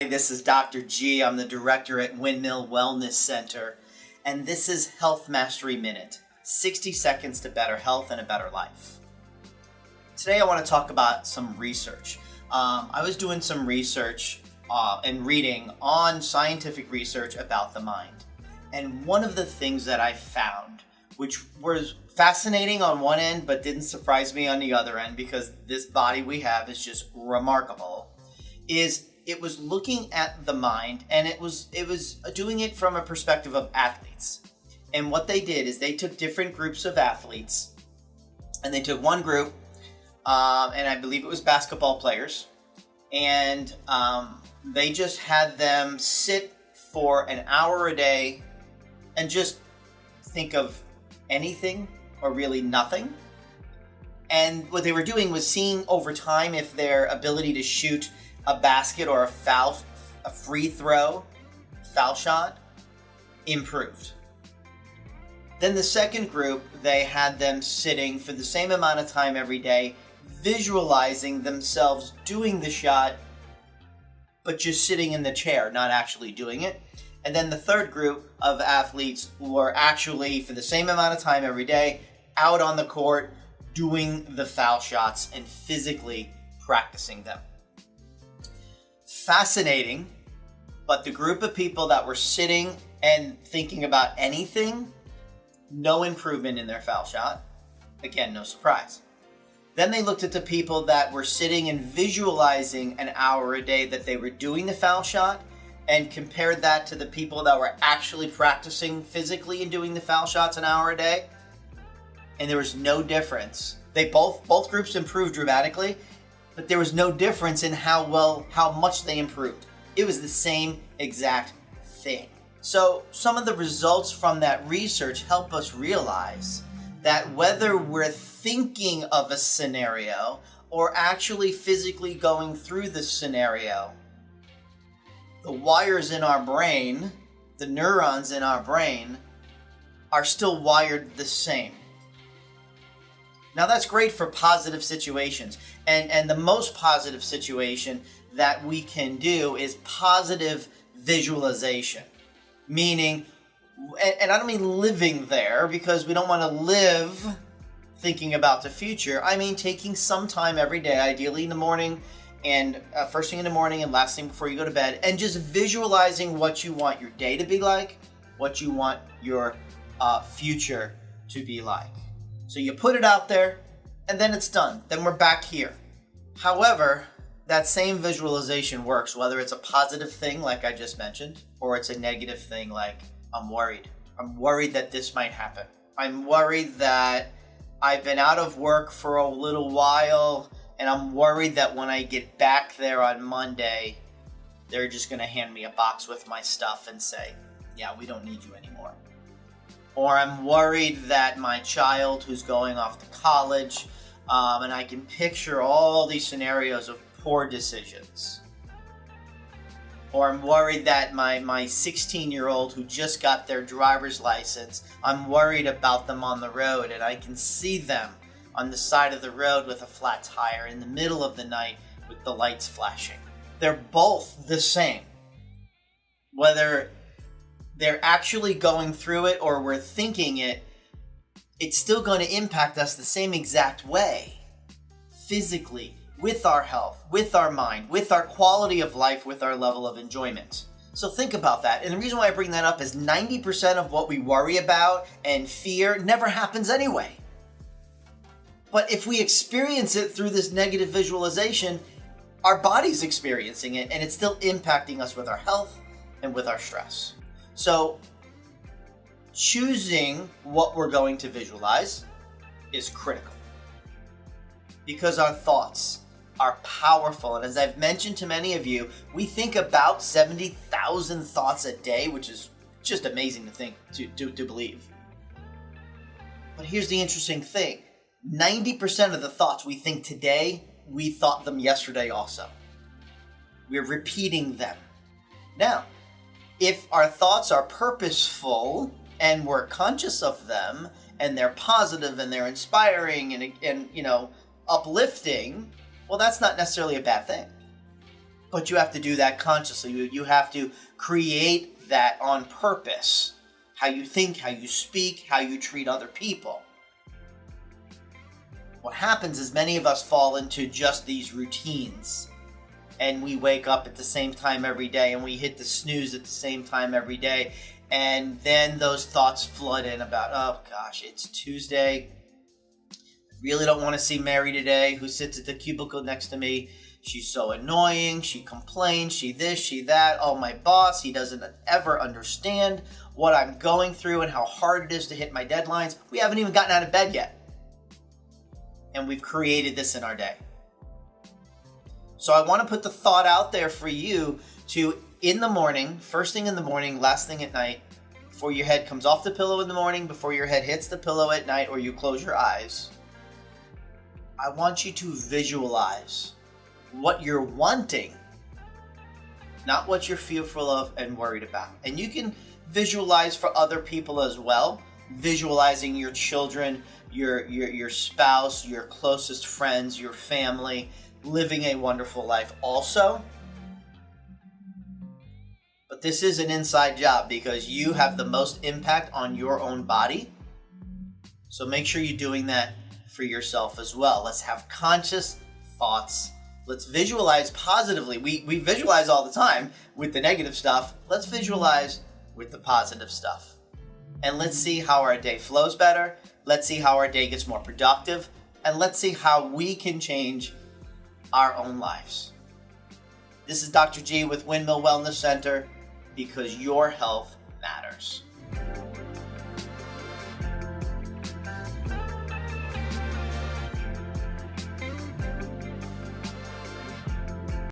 Hey, this is Dr. G. I'm the director at Windmill Wellness Center, and this is Health Mastery Minute, 60 seconds to better health and a better life. Today I want to talk about some research. I was doing some research and reading on scientific research about the mind. And one of the things that I found, which was fascinating on one end, but didn't surprise me on the other end because this body we have is just remarkable, is it was looking at the mind, and it was doing it from a perspective of athletes. And what they did is they took different groups of athletes, and they took one group, and I believe it was basketball players, and they just had them sit for an hour a day and just think of anything or really nothing. And what they were doing was seeing over time if their ability to shoot a basket or a free throw, foul shot, improved. Then the second group, they had them sitting for the same amount of time every day, visualizing themselves doing the shot, but just sitting in the chair, not actually doing it. And then the third group of athletes were actually, for the same amount of time every day, out on the court, doing the foul shots and physically practicing them. Fascinating, but the group of people that were sitting and thinking about anything, no improvement in their foul shot. Again, no surprise. Then they looked at the people that were sitting and visualizing an hour a day that they were doing the foul shot and compared that to the people that were actually practicing physically and doing the foul shots an hour a day. And there was no difference. They both groups improved dramatically, but there was no difference in how much they improved. It was the same exact thing. So some of the results from that research help us realize that whether we're thinking of a scenario or actually physically going through the scenario, the wires in our brain, the neurons in our brain, are still wired the same. Now that's great for positive situations. And the most positive situation that we can do is positive visualization. Meaning, and I don't mean living there because we don't want to live thinking about the future. I mean taking some time every day, ideally in the morning and first thing in the morning and last thing before you go to bed, and just visualizing what you want your day to be like, what you want your future to be like. So you put it out there, and then it's done. Then we're back here. However, that same visualization works whether it's a positive thing like I just mentioned, or it's a negative thing like I'm worried. I'm worried that this might happen. I'm worried that I've been out of work for a little while, and I'm worried that when I get back there on Monday, they're just going to hand me a box with my stuff and say, yeah, we don't need you anymore. Or I'm worried that my child who's going off to college, and I can picture all these scenarios of poor decisions. Or I'm worried that my 16-year-old who just got their driver's license, I'm worried about them on the road, and I can see them on the side of the road with a flat tire in the middle of the night with the lights flashing. They're both the same. Whether they're actually going through it or we're thinking it, it's still going to impact us the same exact way. Physically, with our health, with our mind, with our quality of life, with our level of enjoyment. So think about that. And the reason why I bring that up is 90% of what we worry about and fear never happens anyway. But if we experience it through this negative visualization, our body's experiencing it and it's still impacting us with our health and with our stress. So, choosing what we're going to visualize is critical because our thoughts are powerful. And as I've mentioned to many of you, we think about 70,000 thoughts a day, which is just amazing to think, to believe. But here's the interesting thing. 90% of the thoughts we think today, we thought them yesterday also. We're repeating them. Now, if our thoughts are purposeful and we're conscious of them and they're positive and they're inspiring and uplifting, well, that's not necessarily a bad thing. But you have to do that consciously. You have to create that on purpose. How you think, how you speak, how you treat other people. What happens is many of us fall into just these routines. And we wake up at the same time every day, and we hit the snooze at the same time every day. And then those thoughts flood in about, oh gosh, it's Tuesday. I really don't want to see Mary today, who sits at the cubicle next to me. She's so annoying. She complains. She this, she that. Oh, my boss, he doesn't ever understand what I'm going through and how hard it is to hit my deadlines. We haven't even gotten out of bed yet. And we've created this in our day. So I want to put the thought out there for you to, in the morning, first thing in the morning, last thing at night, before your head comes off the pillow in the morning, before your head hits the pillow at night, or you close your eyes, I want you to visualize what you're wanting, not what you're fearful of and worried about. And you can visualize for other people as well, visualizing your children, your spouse, your closest friends, your family, living a wonderful life also. But this is an inside job because you have the most impact on your own body. So make sure you're doing that for yourself as well. Let's have conscious thoughts. Let's visualize positively. We visualize all the time with the negative stuff. Let's visualize with the positive stuff. And let's see how our day flows better. Let's see how our day gets more productive. And let's see how we can change our own lives. This is Dr. G with Windmill Wellness Center, because your health